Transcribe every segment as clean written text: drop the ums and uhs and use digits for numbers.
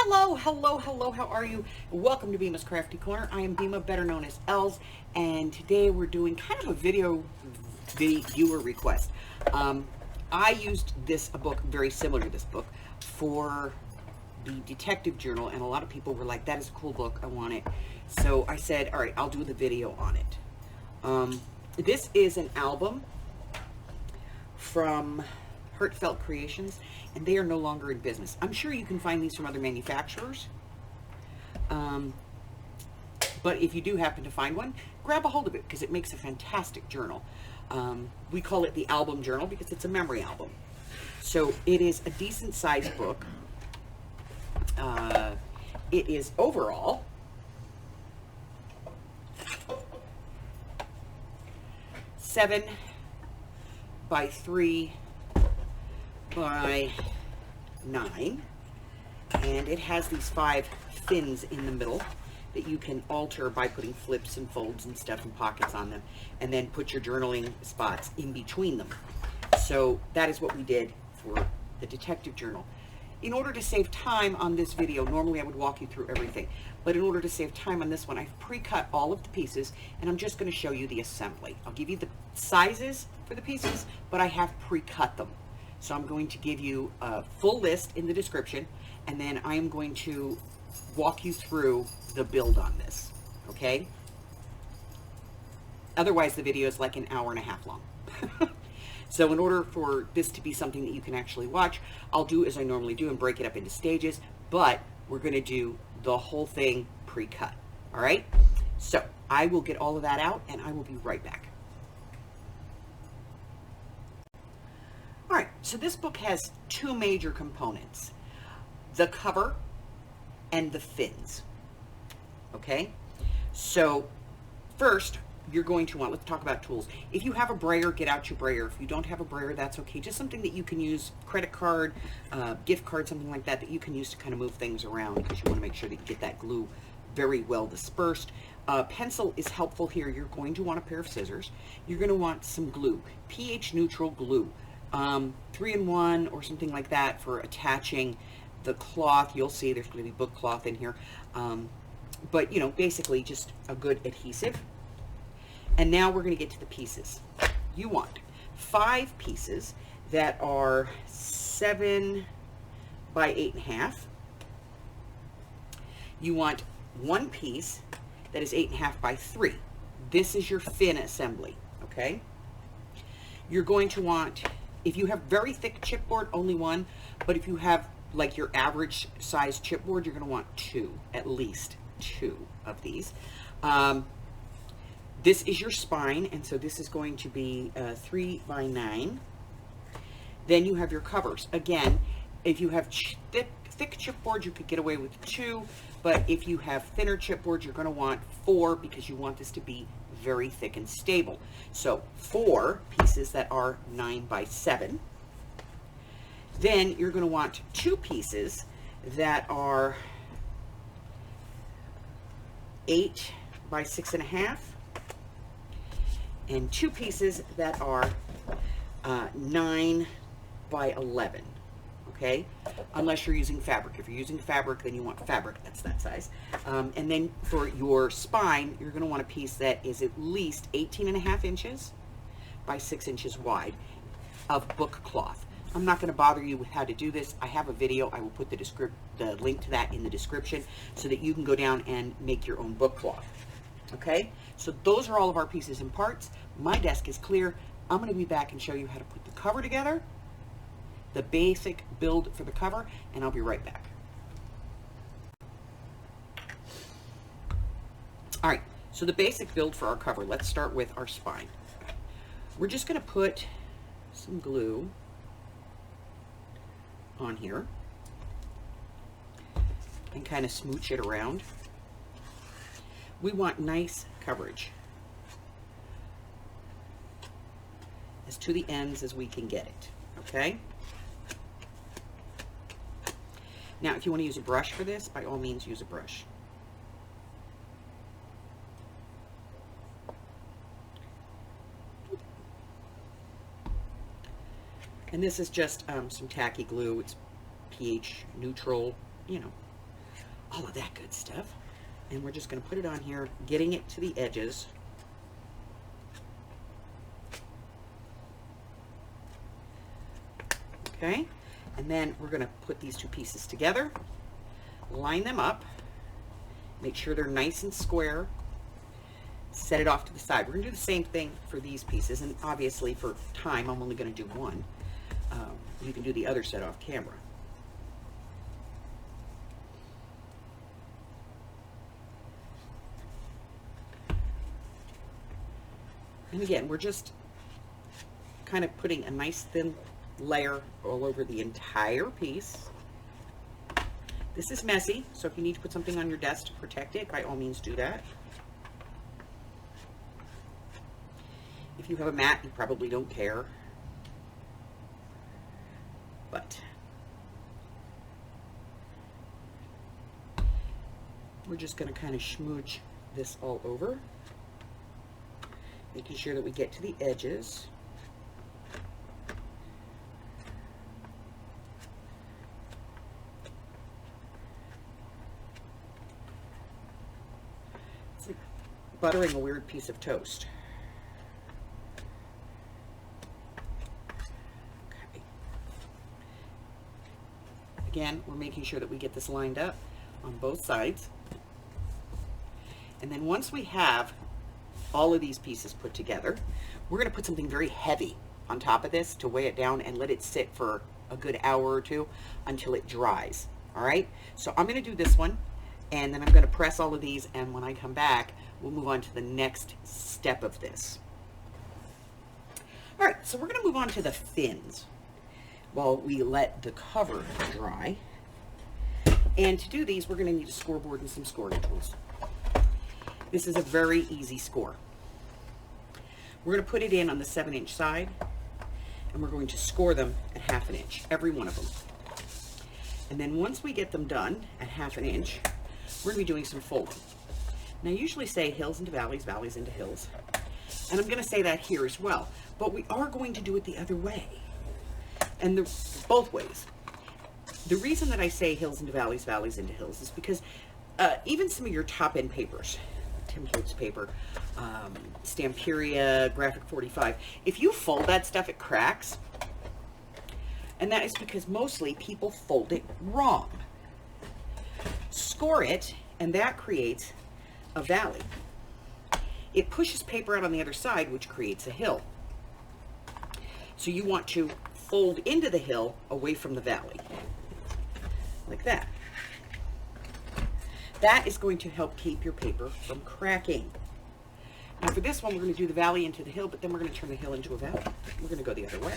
Hello, hello, hello, how are you? Welcome to Bima's Crafty Corner. I am Bima, better known as Els, and today we're doing kind of a viewer request. I used a book very similar to this book for the detective journal, and a lot of people were like, that is a cool book, I want it. So I said, all right, I'll do the video on it. This is an album from Heartfelt Creations, and they are no longer in business. I'm sure you can find these from other manufacturers, but if you do happen to find one, grab a hold of it because it makes a fantastic journal. We call it the album journal because it's a memory album. So it is a decent sized book. It is overall 7 by 3 by 9, and it has these 5 fins in the middle that you can alter by putting flips and folds and stuff and pockets on them, and then put your journaling spots in between them. So that is what we did for the detective journal. In order to save time on this video, normally I would walk you through everything, but in order to save time on this one, I've pre-cut all of the pieces, and I'm just going to show you the assembly. I'll give you the sizes for the pieces, but I have pre-cut them. So I'm going to give you a full list in the description, and then I am going to walk you through the build on this, okay? Otherwise, the video is like an hour and a half long. So in order for this to be something that you can actually watch, I'll do as I normally do and break it up into stages, but we're going to do the whole thing pre-cut, all right? So I will get all of that out, and I will be right back. All right, so this book has 2 major components, the cover and the fins, okay? So first, you're going to want, let's talk about tools. If you have a brayer, get out your brayer. If you don't have a brayer, that's okay. Just something that you can use, credit card, gift card, something like that, that you can use to kind of move things around because you want to make sure that you get that glue very well dispersed. Pencil is helpful here. You're going to want a pair of scissors. You're going to want some glue, pH neutral glue. 3-in-1 or something like that for attaching the cloth. You'll see there's going to be book cloth in here, but you know, basically just a good adhesive. And now we're going to get to the pieces. You want 5 pieces that are 7 by 8.5. You want 1 piece that is 8.5 by 3. This is your fin assembly, okay? You're going to want, if you have very thick chipboard, only 1, but if you have like your average size chipboard, you're going to want 2, at least 2 of these. This is your spine, and so this is going to be 3 by 9. Then you have your covers. Again, if you have thick chipboard, you could get away with 2, but if you have thinner chipboard, you're going to want 4 because you want this to be very thick and stable. So 4 pieces that are 9 by 7. Then you're going to want 2 pieces that are 8 by 6.5, and 2 pieces that are 9 by 11. Okay, unless you're using fabric. If you're using fabric, then you want fabric that's that size. And then for your spine, you're going to want a piece that is at least 18.5 inches by 6 inches wide of book cloth. I'm not going to bother you with how to do this. I have a video. I will put the link to that in the description so that you can go down and make your own book cloth. Okay, so those are all of our pieces and parts. My desk is clear. I'm going to be back and show you how to put the cover together, the basic build for the cover, and I'll be right back. All right, so the basic build for our cover, let's start with our spine. We're just going to put some glue on here and kind of smooch it around. We want nice coverage as to the ends as we can get it, okay? Now, if you want to use a brush for this, by all means use a brush. And this is just some tacky glue. It's pH neutral, you know, all of that good stuff. And we're just going to put it on here, getting it to the edges. Okay, and then we're going to put these two pieces together, line them up, make sure they're nice and square, set it off to the side. We're going to do the same thing for these pieces, and obviously for time I'm only going to do one. You can do the other set off camera. And again, we're just kind of putting a nice thin layer all over the entire piece. This is messy, so if you need to put something on your desk to protect it, by all means do that. If you have a mat, you probably don't care. But we're just going to kind of smooch this all over, making sure that we get to the edges. It's like buttering a weird piece of toast. Okay. Again, we're making sure that we get this lined up on both sides. And then once we have all of these pieces put together, we're going to put something very heavy on top of this to weigh it down and let it sit for a good hour or two until it dries. All right, so I'm going to do this one, and then I'm going to press all of these, and when I come back, we'll move on to the next step of this. All right, so we're going to move on to the fins while we let the cover dry. And to do these, we're going to need a scoreboard and some scoring tools. This is a very easy score. We're going to put it in on the 7-inch side, and we're going to score them at 1/2 inch, every one of them. And then once we get them done at 1/2 inch, we're going to be doing some folding. Now, I usually say hills into valleys, valleys into hills, and I'm going to say that here as well, but we are going to do it the other way, and both ways. The reason that I say hills into valleys, valleys into hills is because even some of your top-end papers, Tim Holtz paper, Stamperia, Graphic 45, if you fold that stuff, it cracks. And that is because mostly people fold it wrong. Score it, and that creates a valley. It pushes paper out on the other side, which creates a hill. So you want to fold into the hill away from the valley, like that. That is going to help keep your paper from cracking. Now for this one, we're going to do the valley into the hill, but then we're going to turn the hill into a valley. We're going to go the other way.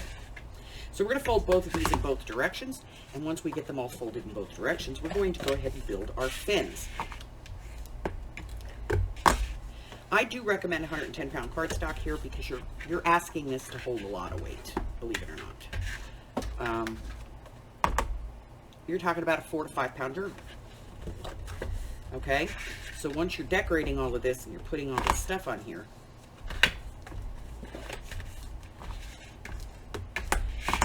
So we're going to fold both of these in both directions, and once we get them all folded in both directions, we're going to go ahead and build our fins. I do recommend 110 pound cardstock here because you're asking this to hold a lot of weight, believe it or not. You're talking about a 4 to 5 pound derby. Okay, so once you're decorating all of this and you're putting all this stuff on here,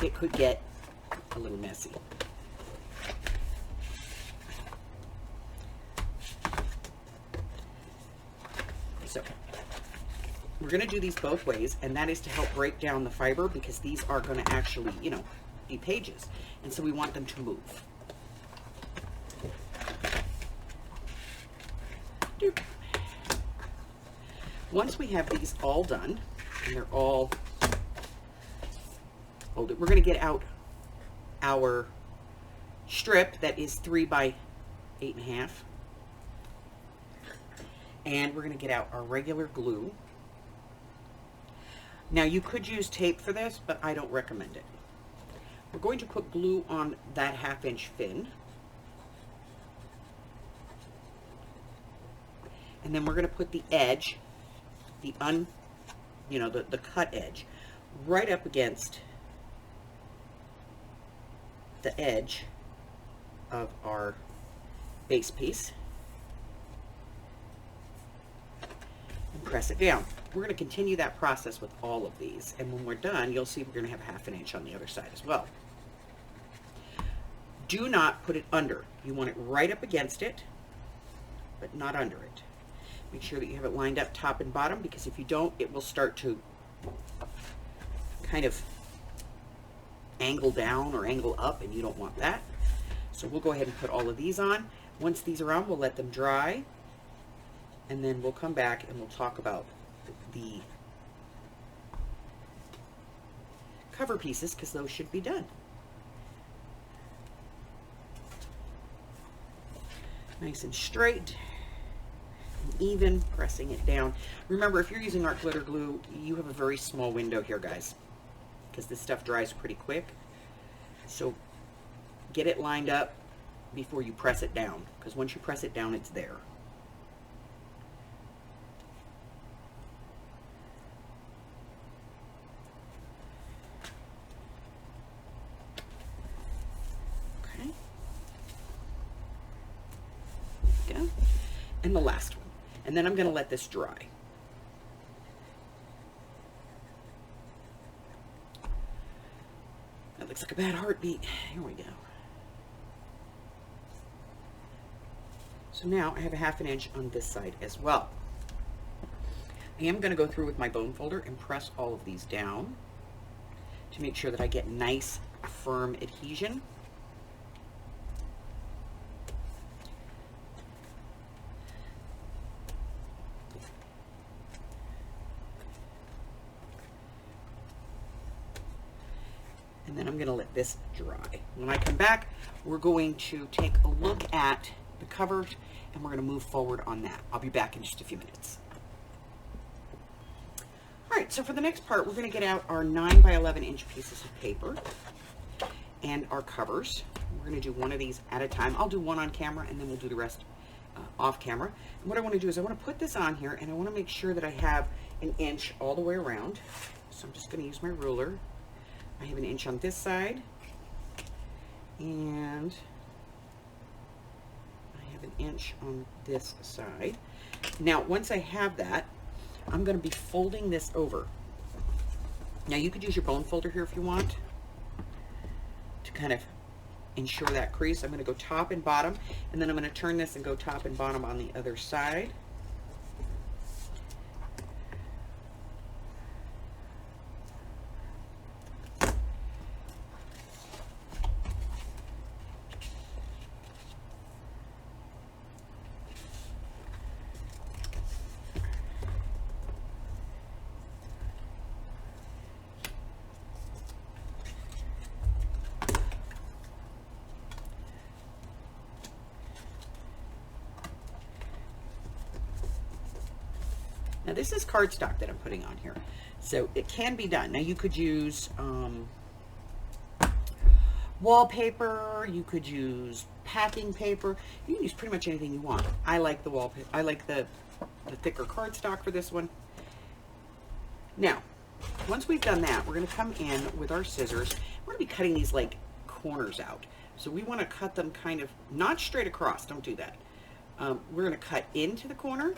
it could get a little messy. So we're going to do these both ways, and that is to help break down the fiber, because these are going to actually, be pages, and so we want them to move. Once we have these all done, and they're all folded, we're going to get out our strip that is 3 by 8.5, and we're going to get out our regular glue. Now you could use tape for this, but I don't recommend it. We're going to put glue on that 1/2 inch fin, and then we're going to put the edge, the cut edge, right up against the edge of our base piece, and press it down. We're going to continue that process with all of these, and when we're done, you'll see we're going to have 1/2 inch on the other side as well. Do not put it under. You want it right up against it, but not under it. Make sure that you have it lined up top and bottom, because if you don't, it will start to kind of angle down or angle up, and you don't want that. So we'll go ahead and put all of these on. Once these are on, we'll let them dry, and then we'll come back and we'll talk about the cover pieces, because those should be done. Nice and straight and even, pressing it down. Remember, if you're using art glitter glue, you have a very small window here, guys, because this stuff dries pretty quick. So get it lined up before you press it down, because once you press it down, it's there. Okay. There we go. And the last one. And then I'm going to let this dry. That looks like a bad heartbeat. Here we go. So now I have a 1/2 inch on this side as well. I am going to go through with my bone folder and press all of these down to make sure that I get nice, firm adhesion. And then I'm going to let this dry. When I come back, we're going to take a look at the cover, and we're going to move forward on that. I'll be back in just a few minutes. All right, so for the next part, we're going to get out our 9 by 11 inch pieces of paper and our covers. We're going to do one of these at a time. I'll do one on camera, and then we'll do the rest off camera. And what I want to do is I want to put this on here, and I want to make sure that I have 1 inch all the way around. So I'm just going to use my ruler. I have 1 inch on this side, and I have 1 inch on this side. Now, once I have that, I'm going to be folding this over. Now, you could use your bone folder here if you want to kind of ensure that crease. I'm going to go top and bottom, and then I'm going to turn this and go top and bottom on the other side. Now this is cardstock that I'm putting on here, so it can be done. Now you could use wallpaper, you could use packing paper, you can use pretty much anything you want. I like the wallpaper, I like the thicker cardstock for this one. Now, once we've done that, we're going to come in with our scissors. We're going to be cutting these like corners out. So we want to cut them kind of, not straight across, don't do that. We're going to cut into the corner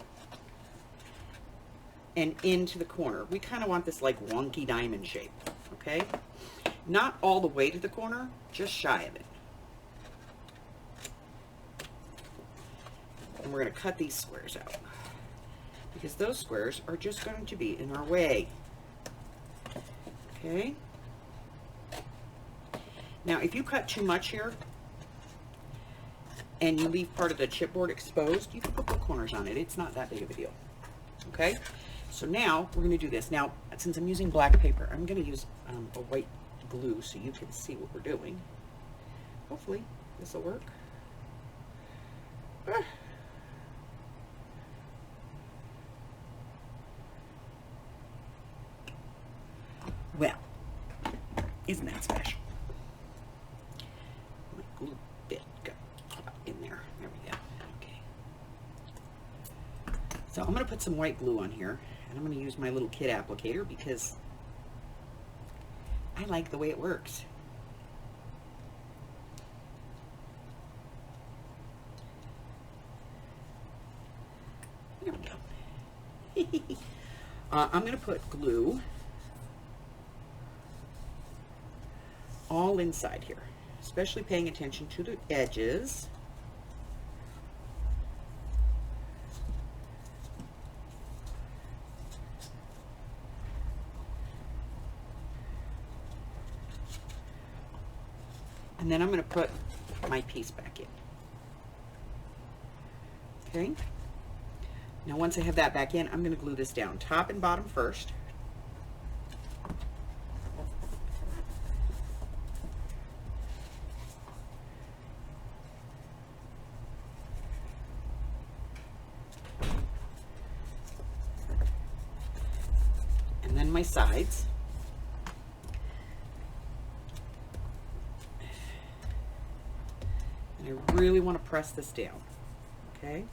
and into the corner. We kind of want this like wonky diamond shape, okay? Not all the way to the corner, just shy of it. And we're going to cut these squares out, because those squares are just going to be in our way. Okay? Now, if you cut too much here and you leave part of the chipboard exposed, you can put the corners on it. It's not that big of a deal. Okay? So now we're going to do this. Now, since I'm using black paper, I'm going to use a white glue so you can see what we're doing. Hopefully, this will work. Well, isn't that special? My glue bit got caught in there. There we go. Okay. So I'm going to put some white glue on here, and I'm going to use my little kid applicator because I like the way it works. There we go. I'm going to put glue all inside here, especially paying attention to the edges. And then I'm going to put my piece back in. Okay. Now once I have that back in, I'm going to glue this down, top and bottom first. And then my sides. And I really want to press this down, okay?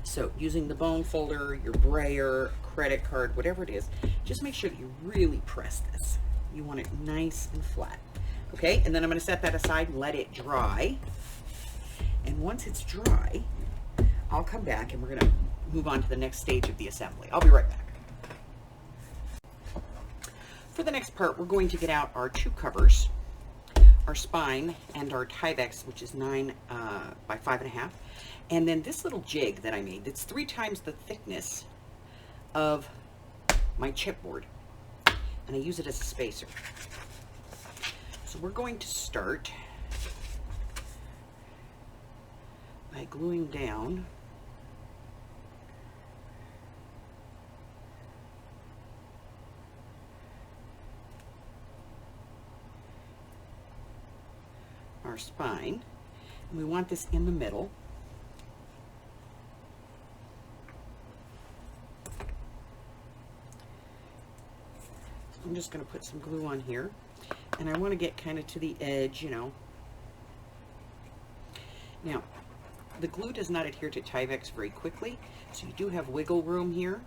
So using the bone folder, your brayer, credit card, whatever it is, just make sure that you really press this. You want it nice and flat. Okay, and then I'm going to set that aside and let it dry. And once it's dry, I'll come back and we're going to move on to the next stage of the assembly. I'll be right back. For the next part, we're going to get out our two covers, our spine, and our Tyvex, which is 9 by 5.5. And then this little jig that I made, it's 3 times the thickness of my chipboard. And I use it as a spacer. So we're going to start by gluing down our spine. And we want this in the middle. I'm just going to put some glue on here, and I want to get kind of to the edge, you know. Now, the glue does not adhere to Tyvex very quickly, so you do have wiggle room here.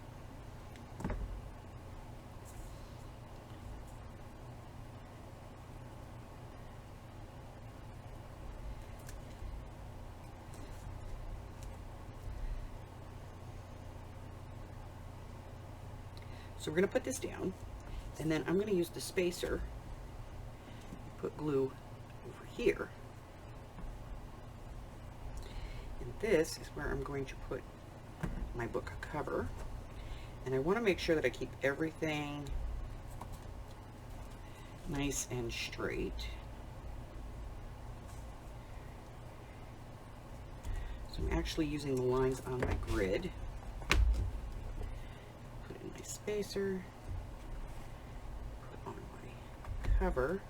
So we're going to put this down. And then I'm going to use the spacer, put glue over here. And this is where I'm going to put my book cover. And I want to make sure that I keep everything nice and straight. So I'm actually using the lines on my grid. Put in my spacer. Cover.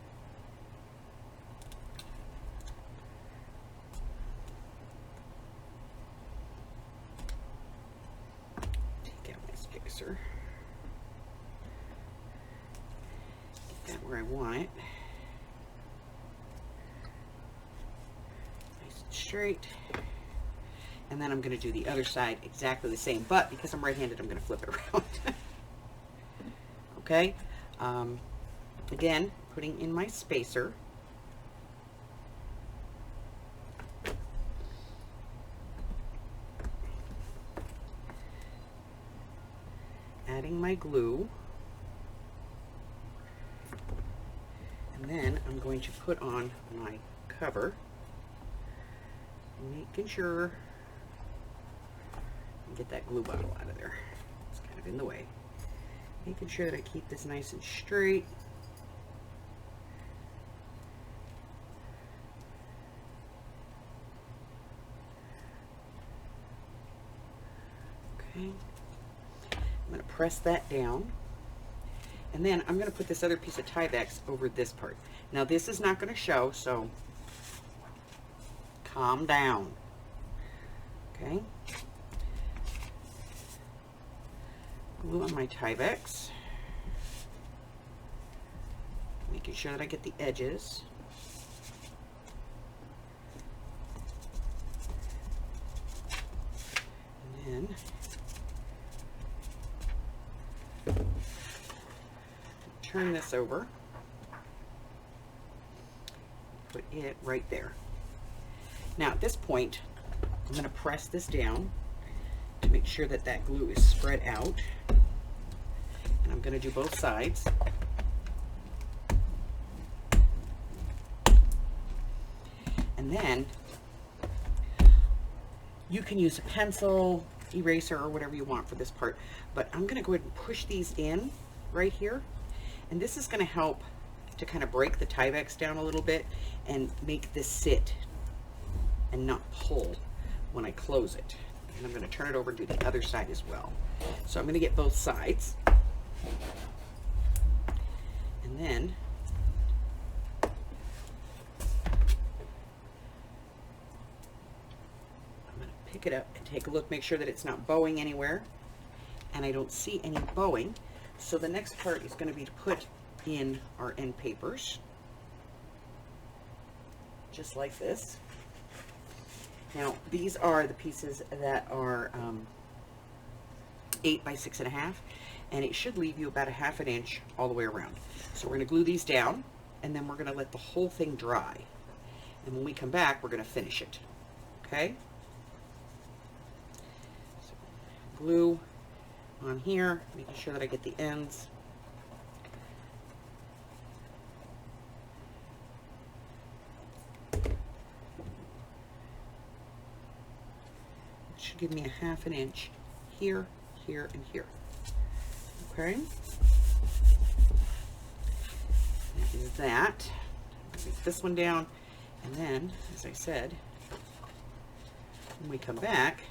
Take out my spacer. Get that where I want it. Nice and straight. And then I'm going to do the other side exactly the same, but because I'm right-handed, I'm going to flip it around. Okay. Again, putting in my spacer. Adding my glue. And then I'm going to put on my cover. Making sure I get that glue bottle out of there. It's kind of in the way. Making sure that I keep this nice and straight. I'm going to press that down, and then I'm going to put this other piece of Tyvex over this part. Now this is not going to show, so calm down. Okay. Glue on my Tyvex, making sure that I get the edges. And then turn this over, put it right there. Now at this point, I'm going to press this down to make make sure that that glue is spread out. And I'm going to do both sides. And then you can use a pencil, eraser, or whatever you want for this part. But I'm going to go ahead and push these in right here. And this is going to help to kind of break the Tyvex down a little bit and make this sit and not pull when I close it. And I'm going to turn it over and do the other side as well. So I'm going to get both sides. And then I'm going to pick it up and take a look, make sure that it's not bowing anywhere. And I don't see any bowing. So the next part is going to be to put in our end papers. Just like this. Now, these are the pieces that are 8 by 6.5, and it should leave you about a 1/2 inch all the way around. So we're going to glue these down, and then we're going to let the whole thing dry. And when we come back, we're going to finish it. Okay? So, glue on here, making sure that I get the ends. Should give me a 1/2 inch here, here, and here. Okay. That is that. Get this one down, and then, as I said, when we come back,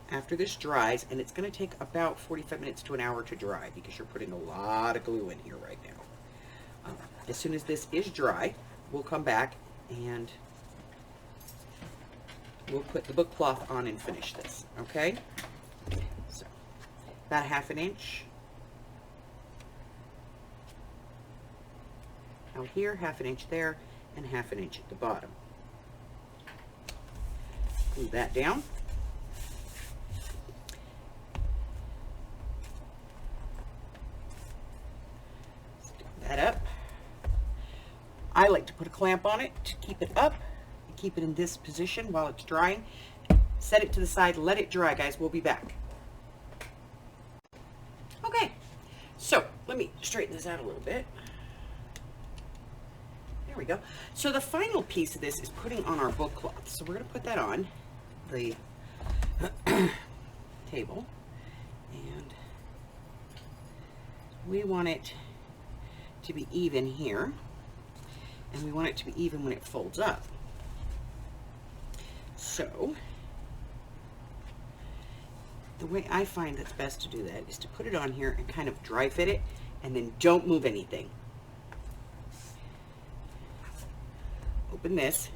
after this dries, and it's going to take about 45 minutes to an hour to dry because you're putting a lot of glue in here right now. As soon as this is dry, we'll come back and we'll put the book cloth on and finish this, okay? So, about a 1/2 inch. Out here, 1/2 inch there, and 1/2 inch at the bottom. Glue that down. Stick that up. I like to put a clamp on it to keep it up. Keep it in this position while it's drying. Set it to the side, let it dry, guys. We'll be back. Okay, so let me straighten this out a little bit. There we go. So the final piece of this is putting on our book cloth. So we're going to put that on the table, and we want it to be even here, and we want it to be even when it folds up. So, the way I find that's best to do that is to put it on here and kind of dry fit it, and then don't move anything. Open this,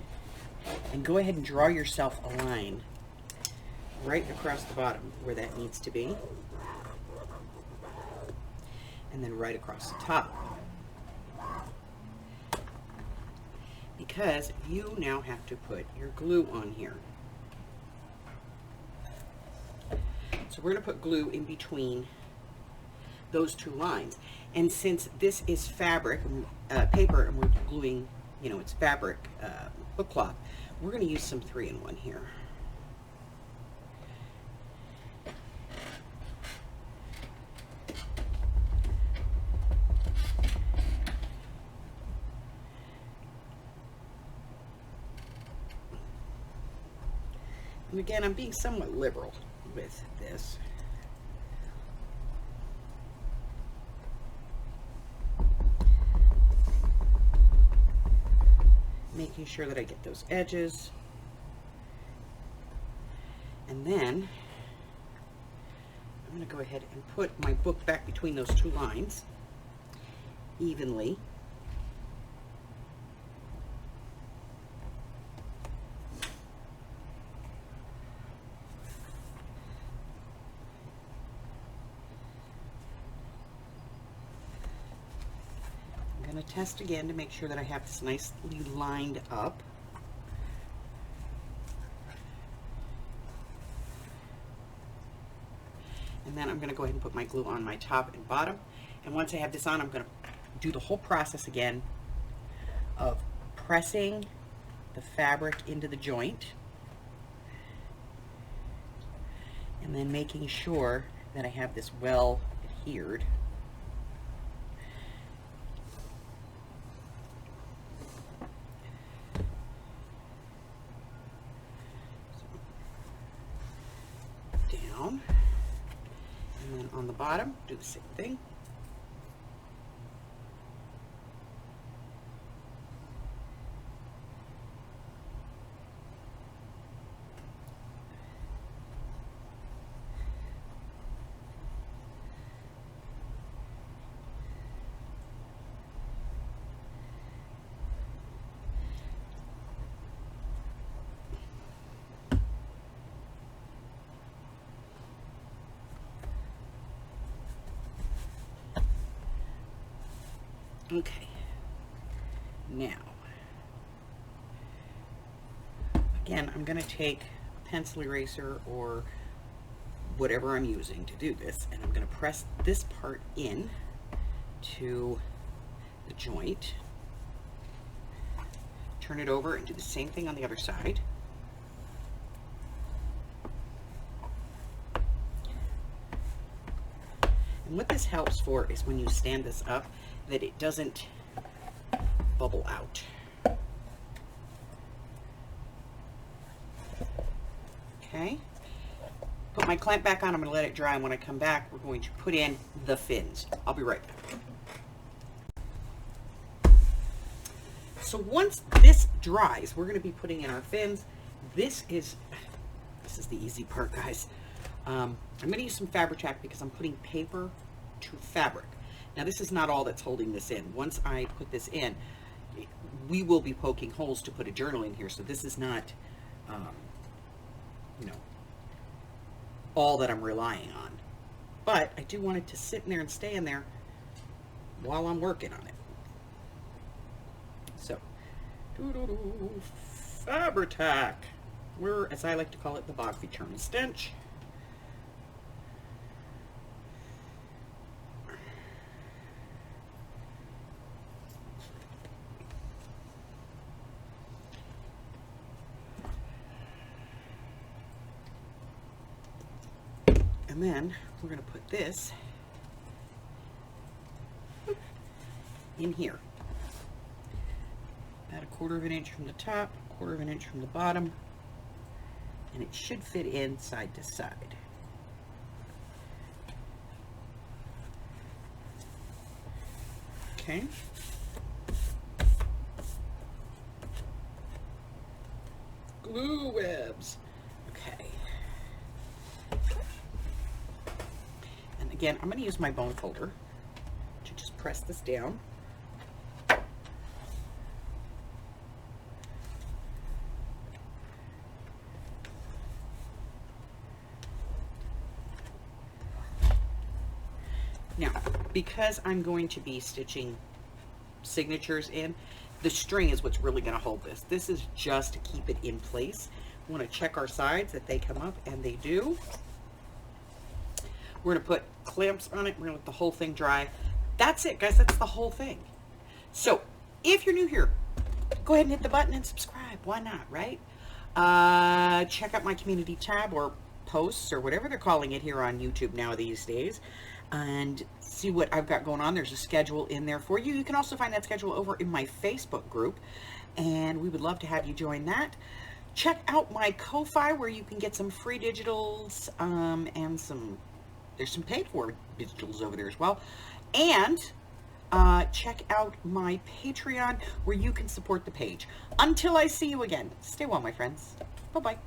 and go ahead and draw yourself a line right across the bottom where that needs to be, and then right across the top. Because you now have to put your glue on here. So we're going to put glue in between those two lines. And since this is fabric, paper, and we're gluing, you know, it's fabric book cloth, we're going to use some 3-in-1 here. And again, I'm being somewhat liberal with this. Making sure that I get those edges. And then I'm going to go ahead and put my book back between those two lines evenly. I'm going to test again to make sure that I have this nicely lined up. And then I'm going to go ahead and put my glue on my top and bottom. And once I have this on, I'm going to do the whole process again of pressing the fabric into the joint And then making sure that I have this well adhered. Down. And then on the bottom, do the same thing. Okay, now, again, I'm going to take a pencil eraser or whatever I'm using to do this, and I'm going to press this part in to the joint, turn it over and do the same thing on the other side. And what this helps for is when you stand this up, that it doesn't bubble out. Okay. Put my clamp back on. I'm going to let it dry, and when I come back, we're going to put in the fins. I'll be right back. So once this dries, we're going to be putting in our fins. This is the easy part, guys. I'm going to use some Fabri-Tac because I'm putting paper to fabric. Now, this is not all that's holding this in. Once I put this in, we will be poking holes to put a journal in here. So this is not, you know, all that I'm relying on. But I do want it to sit in there and stay in there while I'm working on it. So, Fabri-Tac, or as I like to call it, the Bog Eternal Stench. And then we're going to put this in here. About 1/4 of an inch from the top, 1/4 of an inch from the bottom, and it should fit in side to side. Okay. Glue webs. Okay. And again, I'm going to use my bone folder to just press this down. Now, because I'm going to be stitching signatures in, the string is what's really going to hold this. This is just to keep it in place. We want to check our sides that they come up, and they do. We're going to put clamps on it. We're going to let the whole thing dry. That's it, guys. That's the whole thing. So, if you're new here, go ahead and hit the button and subscribe. Why not, right? Check out my community tab or posts or whatever they're calling it here on YouTube now these days, and see what I've got going on. There's a schedule in there for you. You can also find that schedule over in my Facebook group, and we would love to have you join that. Check out my Ko-Fi, where you can get some free digitals, and there's some paid for digitals over there as well. And check out my Patreon, where you can support the page. Until I see you again, stay well, my friends. Bye-bye.